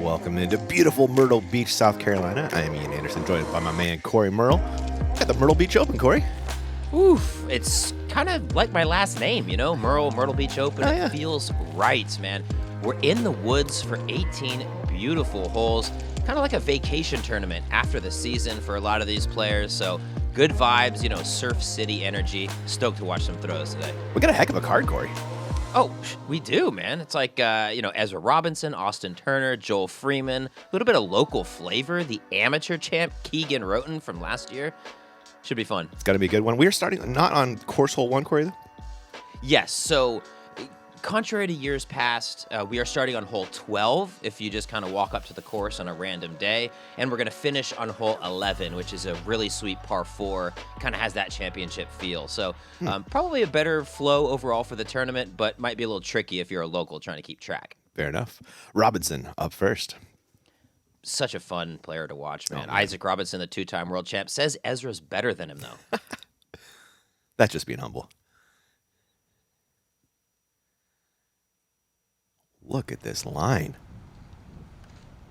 Welcome into beautiful Myrtle Beach, South Carolina. I am Ian Anderson, joined by my man Corey Myrtle. Got the Myrtle Beach Open, Corey. Oof, it's kind of like my last name, you know, Myrtle Beach Open. Oh, yeah. It feels right, man. We're in the woods for 18 beautiful holes, kind of like a vacation tournament after the season for a lot of these players. So good vibes, you know, Surf City energy. Stoked to watch some throws today. We got a heck of a card, Corey. Oh, we do, man. It's like, you know, Ezra Robinson, Austin Turner, Joel Freeman, a little bit of local flavor. The amateur champ, Keegan Wroten from last year. Should be fun. It's going to be a good one. We are starting not on course hole 1, Corey. Yes, so contrary to years past, we are starting on hole 12 if you just kind of walk up to the course on a random day. And we're going to finish on hole 11, which is a really sweet par 4. Kind of has that championship feel. So probably a better flow overall for the tournament, but might be a little tricky if you're a local trying to keep track. Fair enough. Robinson up first. Such a fun player to watch, man. Oh, man. Isaac Robinson, the 2-time world champ, says Ezra's better than him, though. That's just being humble. Look at this line.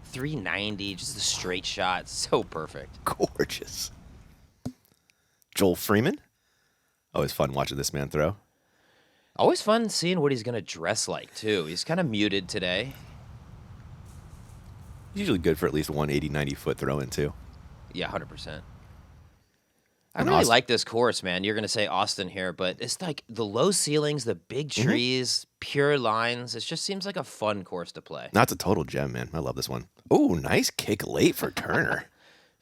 390, just a straight shot. So perfect. Gorgeous. Joel Freeman. Always fun watching this man throw. Always fun seeing what he's going to dress like, too. He's kind of muted today. Usually good for at least 180, 90-foot throw-in, too. Yeah, 100%. I And really Austin- like this course, man. You're going to say Austin here, but it's like the low ceilings, the big trees, pure lines. It just seems like a fun course to play. That's a total gem, man. I love this one. Oh, nice kick late for Turner.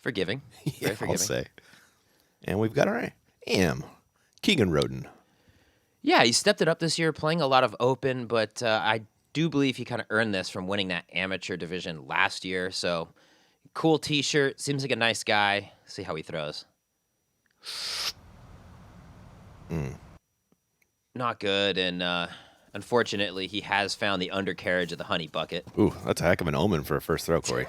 Forgiving. Very Yeah, I'll forgiving. say. And we've got our Keegan Wroten. Yeah, he stepped it up this year, playing a lot of open, but I do believe he kind of earned this from winning that amateur division last year. So cool T-shirt. Seems like a nice guy. See how he throws. Not good, and unfortunately, he has found the undercarriage of the honey bucket. Ooh, that's a heck of an omen for a first throw, Corey.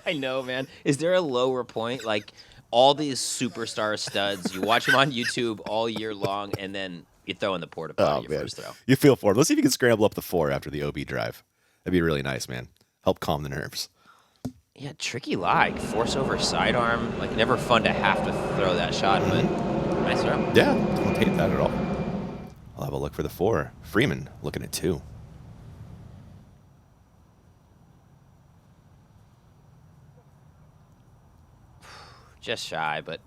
I know, man. Is there a lower point? Like all these superstar studs, you watch them on YouTube all year long, and then you throw in the porta potty your first throw. You feel for him. Let's see if you can scramble up the 4 after the OB drive. That'd be really nice, man. Help calm the nerves. Yeah, tricky lie. Force over sidearm. Like never fun to have to throw that shot, but nice throw. Yeah, don't hate that at all. I'll have a look for the 4. Freeman looking at 2. Just shy, but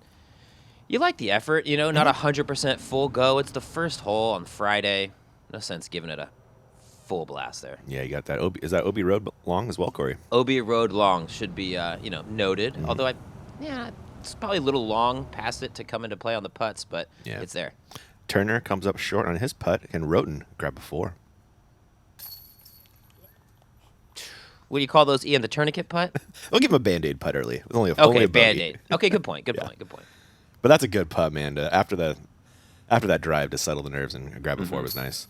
you like the effort, you know, not 100% full go. It's the first hole on Friday. No sense giving it a full blast there. Yeah, you got that. Is that OB Road long as well, Corey? OB Road long should be, you know, noted. Although, it's probably a little long past it to come into play on the putts, but Yeah. it's there. Turner comes up short on his putt, and Wroten grab a 4. What do you call those, Ian, the tourniquet putt? We'll give him a Band-Aid putt early. It was only a Okay, bogey. Band-Aid. Okay, good point, good Yeah. point, good point. But that's a good putt, man. After that drive to settle the nerves and grab a 4 was nice.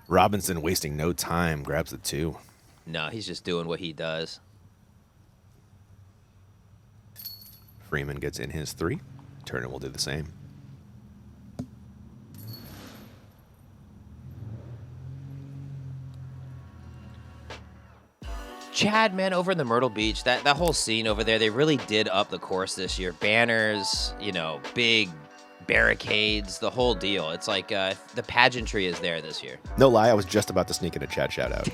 Robinson wasting no time, grabs the 2. No, he's just doing what he does. Freeman gets in his 3. Turner will do the same. Chad, man, over in the Myrtle Beach, that whole scene over there, they really did up the course this year. Banners, you know, big barricades, the whole deal. It's like the pageantry is there this year. No lie, I was just about to sneak in a Chad shout out.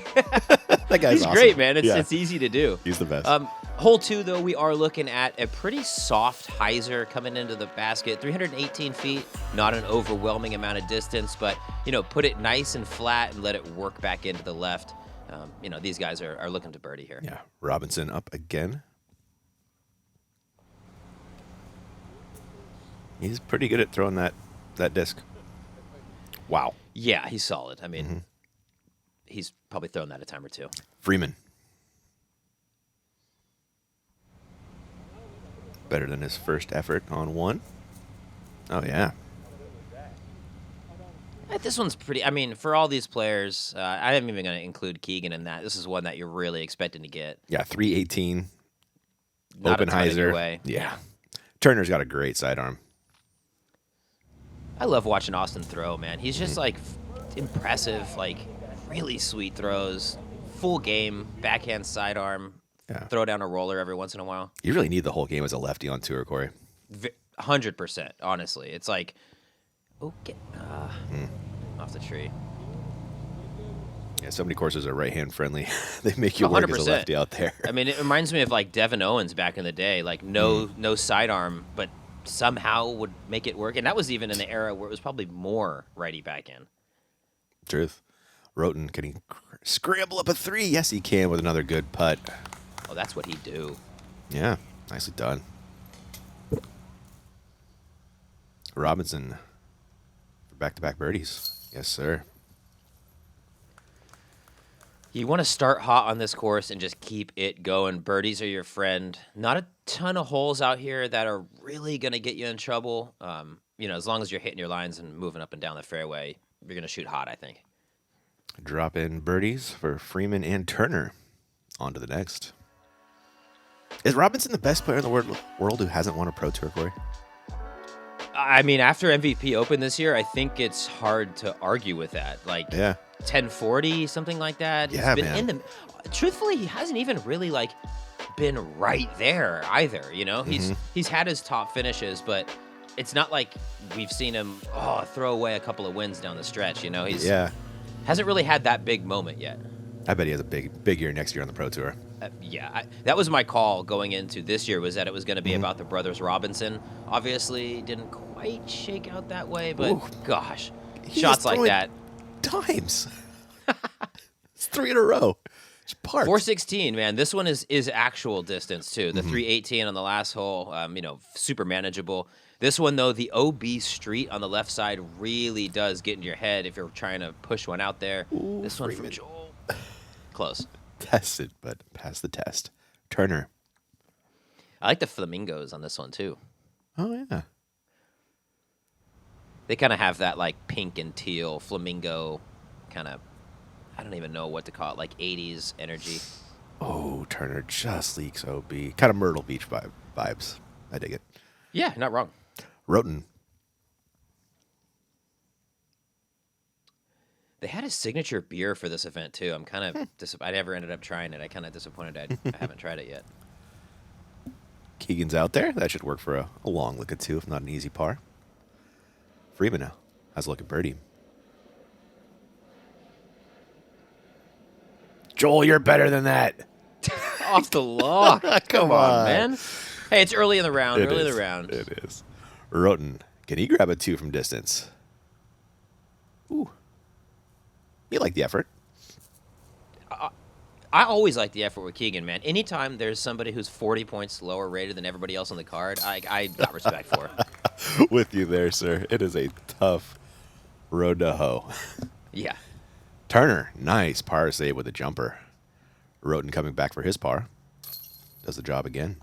That guy's He's awesome. great, man. Yeah, It's easy to do. he's the best. Hole 2, though, we are looking at a pretty soft hyzer coming into the basket. 318 feet, not an overwhelming amount of distance, but, you know, put it nice and flat and let it work back into the left. You know, these guys are looking to birdie here. Yeah, Robinson up again. He's pretty good at throwing that disc. Wow. Yeah, he's solid. I mean, he's probably thrown that a time or two. Freeman. Better than his first effort on 1. Oh, yeah. This one's pretty. I mean, for all these players, I am even going to include Keegan in that. This is one that you're really expecting to get. Yeah, 318. Not a ton in your Openheiser. way. Yeah. Turner's got a great sidearm. I love watching Austin throw, man. He's just like impressive, like really sweet throws, full game, backhand sidearm, Yeah. throw down a roller every once in a while. You really need the whole game as a lefty on tour, Corey. 100%, honestly. It's like, get off the tree. Yeah, so many courses are right-hand friendly. They make you work as a lefty out there. I mean, it reminds me of like Devin Owens back in the day, like no sidearm, but somehow would make it work. And that was even in the era where it was probably more righty backhand. Truth. Wroten, can he scramble up a 3? Yes, he can with another good putt. Oh, that's what he'd do. Yeah, nicely done. Robinson for back-to-back birdies. Yes, sir. You want to start hot on this course and just keep it going. Birdies are your friend. Not a ton of holes out here that are really going to get you in trouble. As long as you're hitting your lines and moving up and down the fairway, you're going to shoot hot, I think. Drop in birdies for Freeman and Turner. On to the next. Is Robinson the best player in the world who hasn't won a Pro Tour, Corey? I mean, after MVP Open this year, I think it's hard to argue with that. Like, 1040, something like that. Yeah, He's been truthfully, he hasn't even really been right there either. He's had his top finishes, but it's not like we've seen him throw away a couple of wins down the stretch. He's hasn't really had that big moment yet. I bet he has a big year next year on the Pro Tour. That was my call going into this year, was that it was going to be about the brothers Robinson. Obviously, didn't quite shake out that way, but gosh, shots like that. Times. It's 3 in a row. It's parked. 416, man. This one is actual distance too. The 318 on the last hole, super manageable. This one though, the OB street on the left side really does get in your head if you're trying to push one out there. Ooh, this one from Joel, close. Tested, but passed the test. Turner. I like the flamingos on this one too. Oh yeah. They kind of have that pink and teal flamingo kind of, I don't even know what to call it, 80s energy. Oh, Turner just leaks OB. Kind of Myrtle Beach vibes. I dig it. Yeah, not wrong. Wroten. They had a signature beer for this event too. I'm kind of I never ended up trying it. I kind of disappointed I haven't tried it yet. Keegan's out there. That should work for a long look at 2, if not an easy par. Freeman now has a look at birdie. Joel, you're better than that. Off the log. Come on, man. Hey, it's early in the round. It is. Wroten. Can he grab a 2 from distance? Ooh. You like the effort. I always like the effort with Keegan, man. Anytime there's somebody who's 40 points lower rated than everybody else on the card, I got respect for. With you there, sir. It is a tough road to hoe. Yeah. Turner, nice par save with a jumper. Wroten coming back for his par. Does the job again.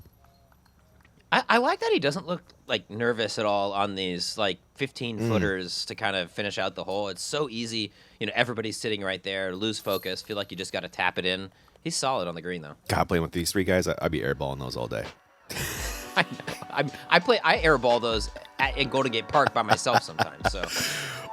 I like that he doesn't look nervous at all on these 15-footers to kind of finish out the hole. It's so easy. Everybody's sitting right there. Lose focus. Feel like you just got to tap it in. He's solid on the green, though. God, playing with these 3 guys, I'd be airballing those all day. I know. I airball those in Golden Gate Park by myself sometimes. So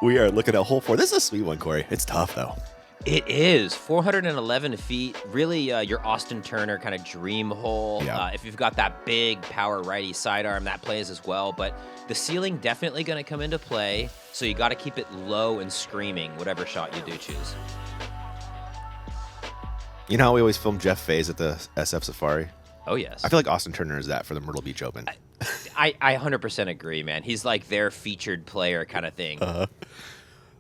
we are looking at hole 4. This is a sweet one, Corey. It's tough, though. It is 411 feet. Really, your Austin Turner kind of dream hole. Yeah. If you've got that big power righty sidearm, that plays as well. But the ceiling definitely going to come into play. So you got to keep it low and screaming, whatever shot you do choose. You know how we always film Jeff Faze at the SF Safari? Oh, yes. I feel like Austin Turner is that for the Myrtle Beach Open. I 100% agree, man. He's like their featured player kind of thing.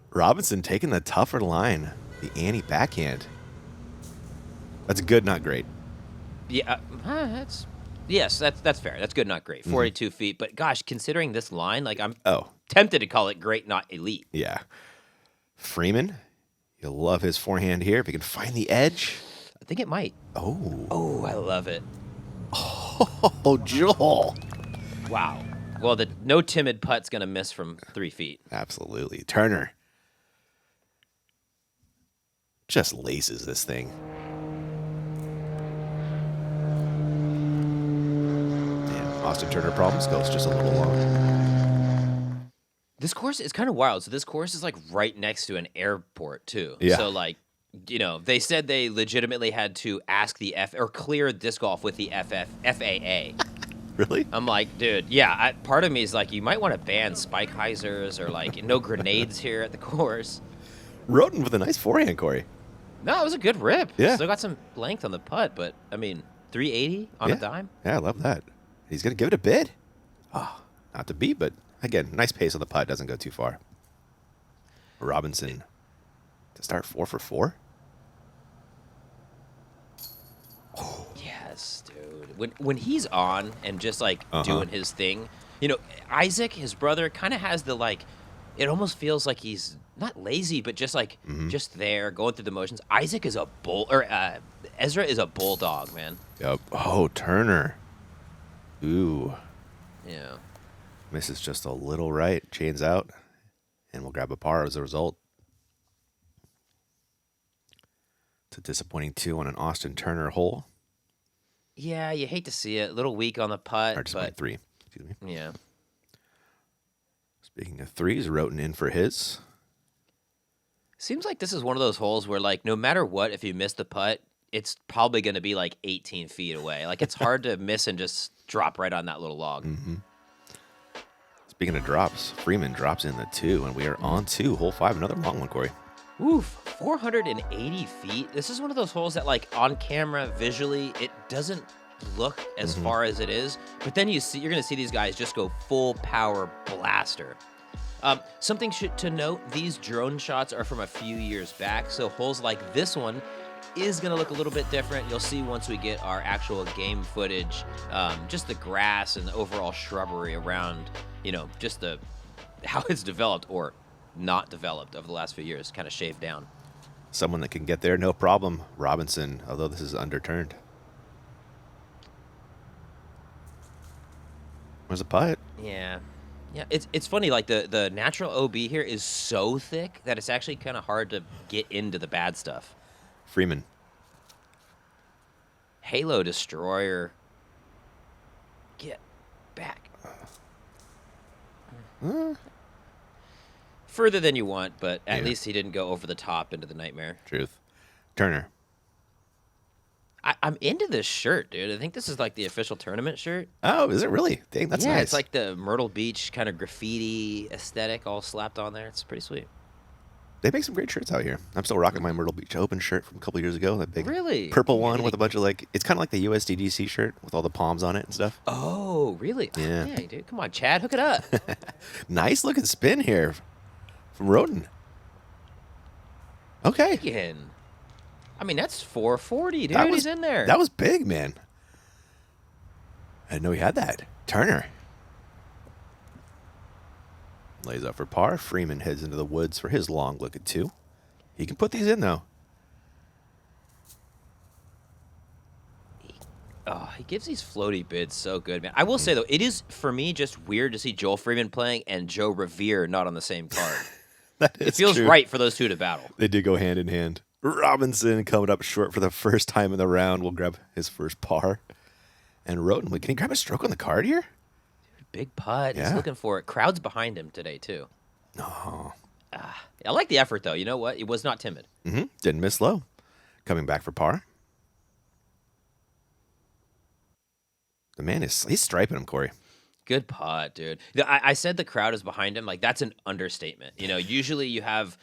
Robinson taking the tougher line. The Annie backhand. That's good, not great. Yeah, that's fair. That's good, not great. 42 feet, but gosh, considering this line, I'm tempted to call it great, not elite. Yeah. Freeman, you'll love his forehand here if he can find the edge. I think it might. Oh, I love it. Oh, Joel. Wow. Well, the no timid putt's gonna miss from 3 feet. Absolutely. Turner just laces this thing. Damn, Austin Turner problems goes just a little long. This course is kind of wild. So this course is right next to an airport too. Yeah. So They said they legitimately had to ask the or clear disc golf with the FAA. Really? I'm like, dude, yeah. Part of me is like, you might want to ban spike hyzers or like no grenades here at the course. Wroten with a nice forehand, Corey. No, it was a good rip. Yeah. Still got some length on the putt, but I mean, 380 on a dime. Yeah, I love that. He's gonna give it a bid. Oh, not to beat, but again, nice pace on the putt. Doesn't go too far. Robinson to start 4 for 4. Yes, dude. When he's on and just like doing his thing, Isaac, his brother, kind of has the like. It almost feels like he's not lazy, but just like just there, going through the motions. Isaac is a Ezra is a bulldog, man. Yep. Oh, Turner. Ooh. Yeah. Misses just a little right. Chains out. And we'll grab a par as a result. It's a disappointing 2 on an Austin Turner hole. Yeah, you hate to see it. A little weak on the putt. Or disappointing 3. Excuse me. Yeah. Speaking of 3s, Wroten in for his. Seems like this is one of those holes where, like, no matter what, if you miss the putt, it's probably going to be like 18 feet away. Like, it's hard to miss and just drop right on that little log. Mm-hmm. Speaking of drops, Freeman drops in the 2, and we are on to hole 5. Another long one, Corey. Oof, 480 feet. This is one of those holes that, like, on camera, visually, it doesn't look as far as it is. But then you're going to see these guys just go full power blaster. Something to note, these drone shots are from a few years back, so holes like this one is going to look a little bit different. You'll see once we get our actual game footage, just the grass and the overall shrubbery around, just how it's developed or not developed over the last few years, kind of shaved down. Someone that can get there, no problem. Robinson, although this is underturned. Where's the putt? Yeah. Yeah, it's funny, like the natural OB here is so thick that it's actually kind of hard to get into the bad stuff. Freeman. Halo Destroyer. Get back. Further than you want, but at least he didn't go over the top into the nightmare. Truth. Turner. I'm into this shirt, dude. I think this is like the official tournament shirt. Oh, is it really? Dang, that's nice. Yeah, it's like the Myrtle Beach kind of graffiti aesthetic all slapped on there. It's pretty sweet. They make some great shirts out here. I'm still rocking my Myrtle Beach Open shirt from a couple years ago. That big purple one with a bunch of it's kind of like the USDGC shirt with all the palms on it and stuff. Oh, really? Yeah. Yeah, dude. Come on, Chad. Hook it up. Nice looking spin here from Wroten. Okay. Again. I mean, that's 440, dude. He's in there. That was big, man. I didn't know he had that. Turner. Lays up for par. Freeman heads into the woods for his long look at 2. He can put these in, though. He gives these floaty bids so good, man. I will say, though, it is, for me, just weird to see Joel Freeman playing and Joe Revere not on the same card. It feels true. right for those two to battle. They did go hand in hand. Robinson coming up short for the first time in the round. Will grab his first par. And Wroten, can he grab a stroke on the card here? Big putt. Yeah. He's looking for it. Crowd's behind him today, too. Oh. I like the effort, though. You know what? It was not timid. Didn't miss low. Coming back for par. The man he's striping him, Corey. Good putt, dude. I said the crowd is behind him. Like, that's an understatement. Usually you have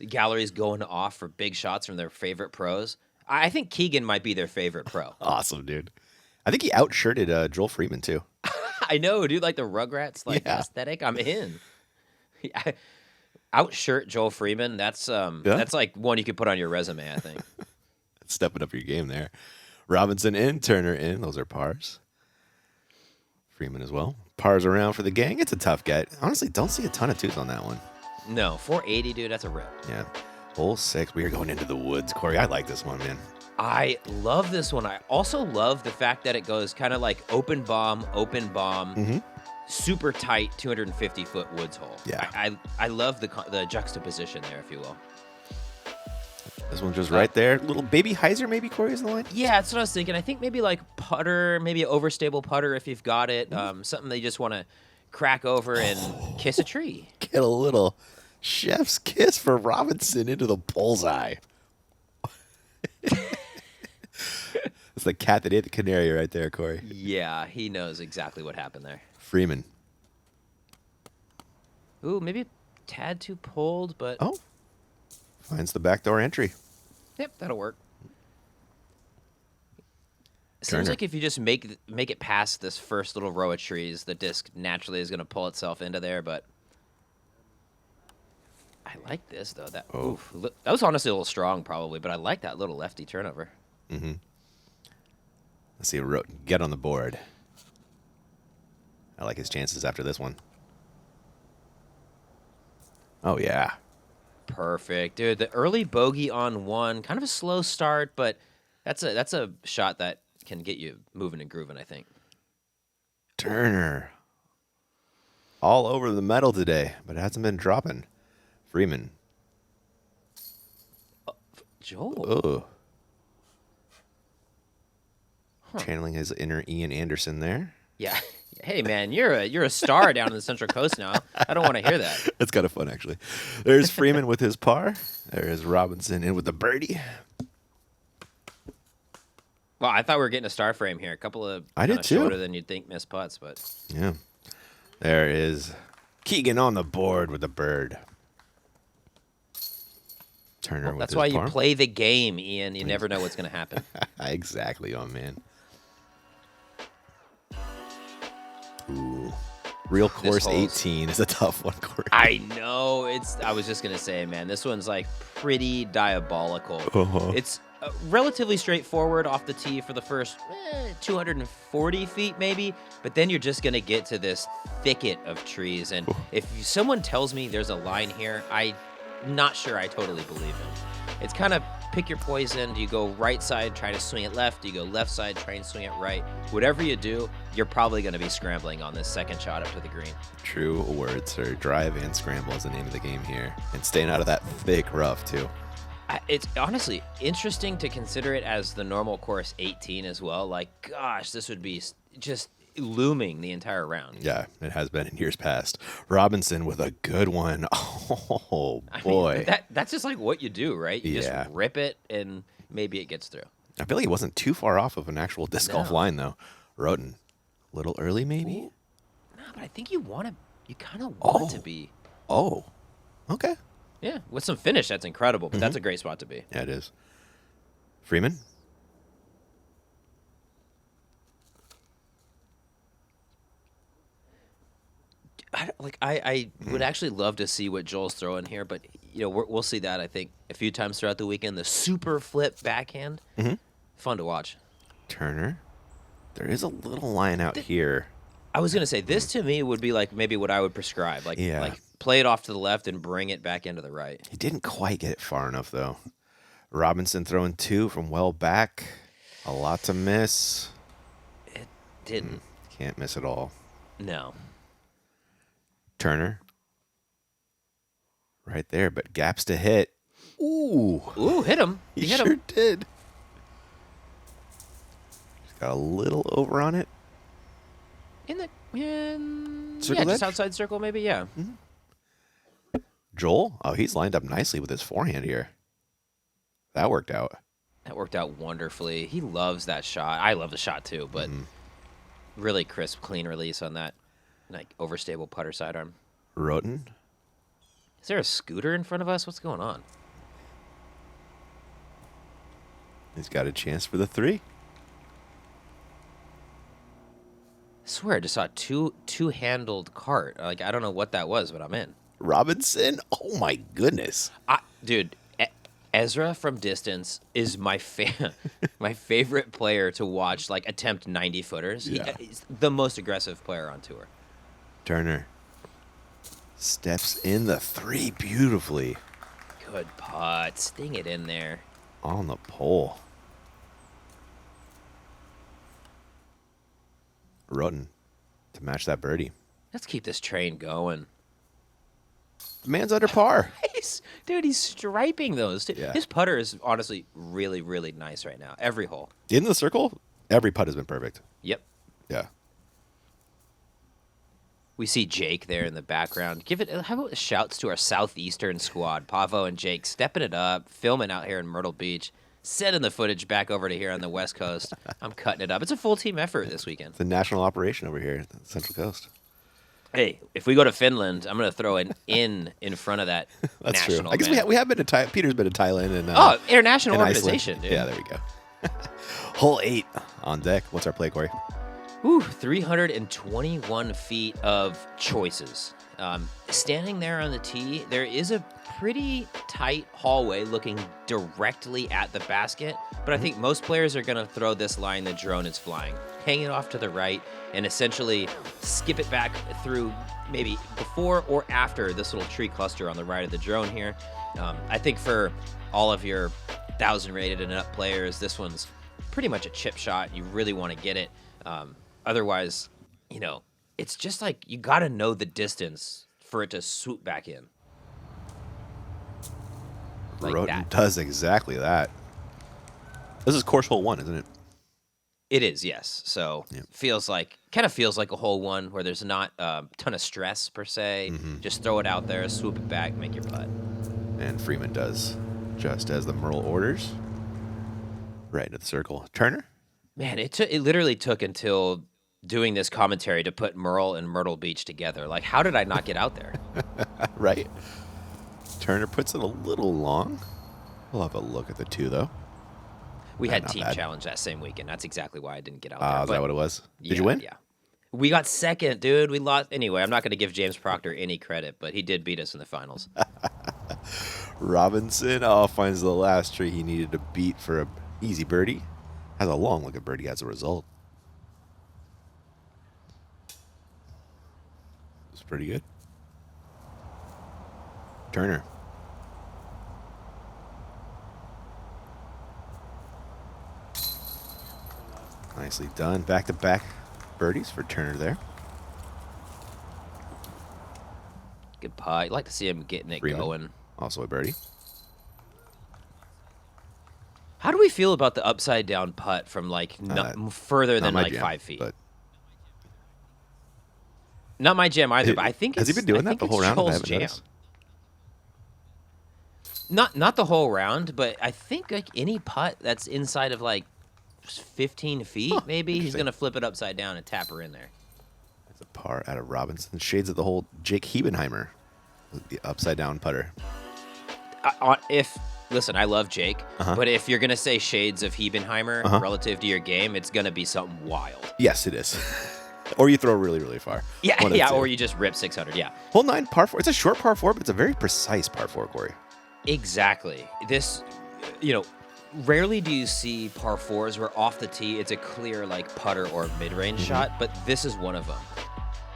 galleries going off for big shots from their favorite pros. I think Keegan might be their favorite pro. Awesome, dude. I think he outshirted Joel Freeman, too. I know, dude. Like the Rugrats aesthetic. I'm in. Outshirt Joel Freeman. That's like one you could put on your resume, I think. Stepping up your game there. Robinson in, Turner in. Those are pars. Freeman as well. Pars around for the gang. It's a tough get. Honestly, don't see a ton of 2s on that one. No, 480, dude. That's a rip. Yeah. Hole 6. We are going into the woods, Corey. I like this one, man. I love this one. I also love the fact that it goes kind of like open bomb, super tight 250-foot woods hole. Yeah. I love the juxtaposition there, if you will. This one's just right there. Little baby hyzer, maybe, Corey, is the line? Yeah, that's what I was thinking. I think maybe like putter, maybe an overstable putter if you've got it. Something they just want to crack over and kiss a tree. Get a little chef's kiss for Robinson into the bullseye. That's the cat that ate the canary right there, Corey. Yeah, he knows exactly what happened there. Freeman. Ooh, maybe a tad too pulled, but Oh, finds the backdoor entry. yep, that'll work. Turner. Seems like if you just make it past this first little row of trees, the disc naturally is going to pull itself into there. But I like this though. That that was honestly a little strong, probably, but I like that little lefty turnover. Mm-hmm. Let's see, Wroten get on the board. I like his chances after this one. Oh yeah, Perfect, dude. The early bogey on one, kind of a slow start, but that's a shot that can get you moving and grooving, I think. Turner. All over the metal today, but it hasn't been dropping. Freeman. Joel. Oh. Channeling his inner Ian Anderson there. Yeah. Hey man, you're a star down in the Central Coast now. I don't want to hear that. That's kind of fun, actually. There's Freeman with his par. There's Robinson in with the birdie. Well, I thought we were getting a star frame here. A couple of I did too. Shorter than you'd think missed putts, but yeah. There is Keegan on the board with the bird. Turner with that's his why par. you play the game, Ian. You never know what's going to happen. Exactly, oh man. Ooh. Real course 18 is a tough one, Corey. I know. I was just going to say, man, this one's like pretty diabolical. Uh-huh. It's relatively straightforward off the tee for the first 240 feet maybe, but then you're just going to get to this thicket of trees. And if someone tells me there's a line here, I'm not sure I totally believe him. It's kind of pick your poison. Do you go right side, try to swing it left? Do you go left side, try and swing it right? Whatever you do, you're probably going to be scrambling on this second shot up to the green. True words, or drive and scramble is the name of the game here. And staying out of that thick rough, too. It's honestly interesting to consider it as the normal course 18 as well. Like, gosh, this would be just looming the entire round. Yeah, it has been in years past. Robinson with a good one. Oh, boy. I mean, that's just like what you do, right? You just rip it, and maybe it gets through. I feel like he wasn't too far off of an actual disc golf line, though. Wroten. A little early, maybe? Ooh. No, but I think you kind of want it to be. Oh, okay. Yeah, with some finish, that's incredible, but that's a great spot to be. Yeah, it is. Freeman? I would actually love to see what Joel's throwing here, but we'll see that, I think, a few times throughout the weekend. The super flip backhand, fun to watch. Turner? There is a little line out here. I was going to say, this to me would be like maybe what I would prescribe. Like play it off to the left and bring it back into the right. He didn't quite get it far enough, though. Robinson throwing 2 from well back. A lot to miss. It didn't. Can't miss it all. No. Turner. Right there, but gaps to hit. Ooh. Ooh, hit him. He hit sure him. did. Just got a little over on it. Circle just outside circle, maybe, yeah. Mm-hmm. Joel? Oh, he's lined up nicely with his forehand here. That worked out. That worked out wonderfully. He loves that shot. I love the shot, too, but really crisp, clean release on that overstable putter sidearm. Wroten? Is there a scooter in front of us? What's going on? He's got a chance for the 3. I swear I just saw two-handled cart. I don't know what that was, but I'm in. Robinson? Oh, my goodness. Dude, Ezra from distance is my favorite player to watch, attempt 90-footers. Yeah. He's the most aggressive player on tour. Turner steps in the 3 beautifully. Good putt. Sting it in there. On the pole. Wroten to match that birdie. Let's keep this train going. The man's under par. He's striping those. Yeah. His putter is honestly really, really nice right now. Every hole. In the circle, every putt has been perfect. Yep. Yeah. We see Jake there in the background. How about shouts to our southeastern squad, Pavo and Jake, stepping it up, filming out here in Myrtle Beach. sending the footage back over to here on the West Coast. I'm cutting it up. It's a full team effort this weekend. It's a national operation over here at the Central Coast. Hey, if we go to Finland, I'm going to throw an in front of that That's national. true. I guess we have been to Thailand. Peter's been to Thailand and international and organization, Iceland. dude. Yeah, there we go. Hole 8 on deck. What's our play, Corey? 321 feet of choices. Standing there on the tee, there is a pretty tight hallway looking directly at the basket, but I think most players are going to throw this line the drone is flying, hang it off to the right, and essentially skip it back through maybe before or after this little tree cluster on the right of the drone here. I think for all of your 1,000 rated and up players, this one's pretty much a chip shot. You really want to get it. Otherwise, it's just like you got to know the distance for it to swoop back in. Like Wroten that. does exactly that. This is course hole 1, isn't it? It is, yes. So kind of feels like a hole 1 where there's not a ton of stress per se. Just throw it out there, swoop it back, make your putt. And Freeman does just as the Myrtle orders. Right into the circle. Turner? Man, it literally took until doing this commentary to put Myrtle and Myrtle Beach together. Like, how did I not get out there? Right. Turner puts it a little long. We'll have a look at the 2, though. We had not Team bad. Challenge that same weekend. That's exactly why I didn't get out there. Is that what it was? Did you Yeah, win? Yeah. We got second, dude. We lost. Anyway, I'm not going to give James Proctor any credit, but he did beat us in the finals. Robinson finds the last tree he needed to beat for a easy birdie. Has a long look at birdie as a result. It's pretty good. Turner. Nicely done. Back-to-back birdies for Turner there. Good putt. I'd like to see him getting it Freeman. going. Also a birdie. How do we feel about the upside down putt from further than Not my like jam, 5 feet? But Not my jam either, but I think has he been doing that the whole round? I Joel's haven't jam. noticed. Not the whole round, but I think like any putt that's inside of like 15 feet, maybe he's interesting. gonna flip it upside down and tap her in there. It's a par out of Robinson. Shades of the whole Jake Hebenheimer, the upside down putter. Listen, I love Jake, but if you're gonna say shades of Hebenheimer relative to your game, it's gonna be something wild. Yes, it is. Or you throw really, really far. Yeah, One of the yeah, two. or you just rip 600. Yeah, Hole 9, par 4. It's a short par 4, but it's a very precise par 4, Corey. exactly. This, rarely do you see par 4s where off the tee it's a clear like putter or mid-range shot, but this is one of them.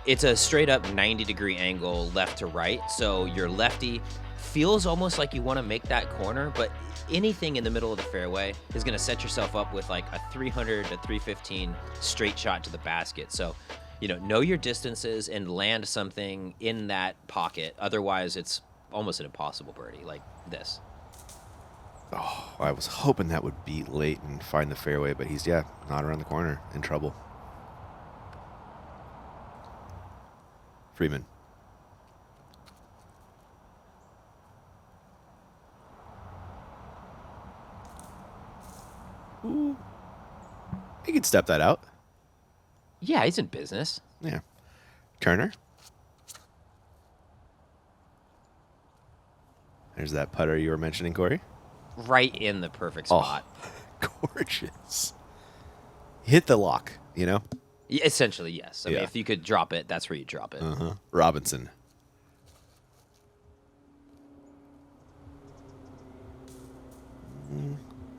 It's a straight up 90-degree angle left to right, so your lefty feels almost like you want to make that corner, but anything in the middle of the fairway is going to set yourself up with like a 300 to 315 straight shot to the basket. So, know your distances and land something in that pocket. Otherwise, it's almost an impossible birdie like this. Oh, I was hoping that would beat late and find the fairway, but he's, not around the corner. In trouble. Freeman. Ooh. He could step that out. Yeah, he's in business. Yeah. Turner. There's that putter you were mentioning, Corey. Right in the perfect spot. Gorgeous. Hit the lock, Yeah, essentially, yes. I mean, Yeah. if you could drop it, that's where you drop it. Robinson.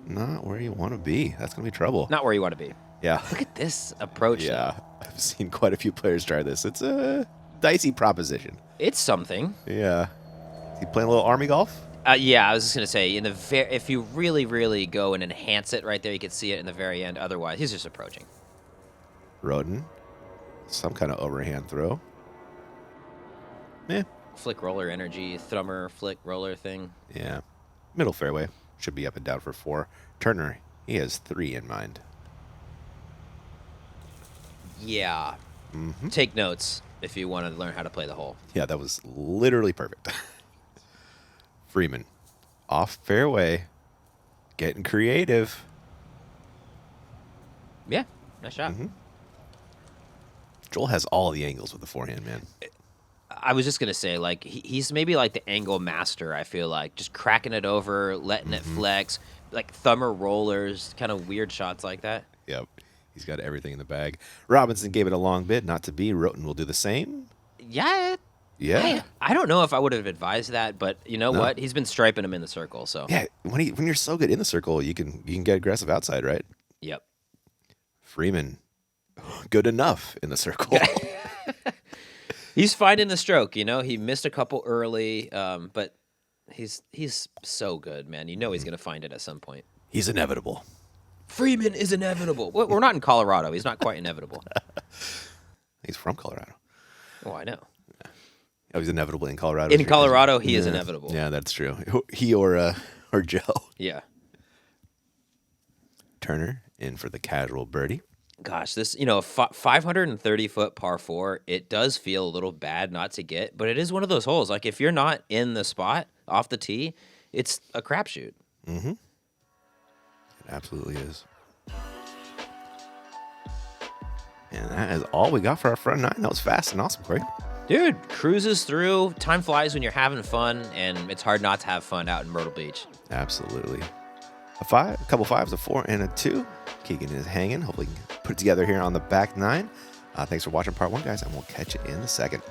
Not where you want to be. That's going to be trouble. Not where you want to be. Yeah. Look at this approach. Yeah. I've seen quite a few players try this. It's a dicey proposition. It's something. Yeah. Is he playing a little army golf? Yeah, I was just gonna say if you really, really go and enhance it right there, you can see it in the very end. Otherwise, he's just approaching. Wroten. Some kind of overhand throw. Yeah. Flick roller energy, thrummer, flick roller thing. Yeah. Middle fairway. Should be up and down for 4. Turner, he has 3 in mind. Yeah. Take notes if you want to learn how to play the hole. Yeah, that was literally perfect. Freeman. Off fairway. Getting creative. Yeah, nice shot. Joel has all the angles with the forehand, man. I was just gonna say, like, he's maybe like the angle master. I feel like just cracking it over, letting it flex, like thumber rollers, kind of weird shots like that. Yep. He's got everything in the bag. Robinson gave it a long bid, not to be. Wroten will do the same. Yeah. Yeah. I don't know if I would have advised that, but you know what? He's been striping him in the circle, so. Yeah, when you're so good in the circle, you can get aggressive outside, right? Yep. Freeman, good enough in the circle. He's finding the stroke, you know. He missed a couple early, but he's so good, man. You know he's gonna find it at some point. He's inevitable. Freeman is inevitable. We're not in Colorado. He's not quite inevitable. He's from Colorado. Oh, I know. Oh, he's inevitable in Colorado. In Colorado, he is inevitable. Yeah, that's true. He or Joe. Yeah. Turner in for the casual birdie. Gosh, this, 530-foot par 4, it does feel a little bad not to get, but it is one of those holes. Like, if you're not in the spot off the tee, it's a crapshoot. Mm-hmm. It absolutely is. And that is all we got for our front nine. That was fast and awesome, Corey. Dude, cruises through. Time flies when you're having fun, and it's hard not to have fun out in Myrtle Beach. Absolutely. A couple fives, a 4, and a 2. Keegan is hanging. Hopefully, he can put it together here on the back nine. Thanks for watching part 1, guys, and we'll catch you in the second.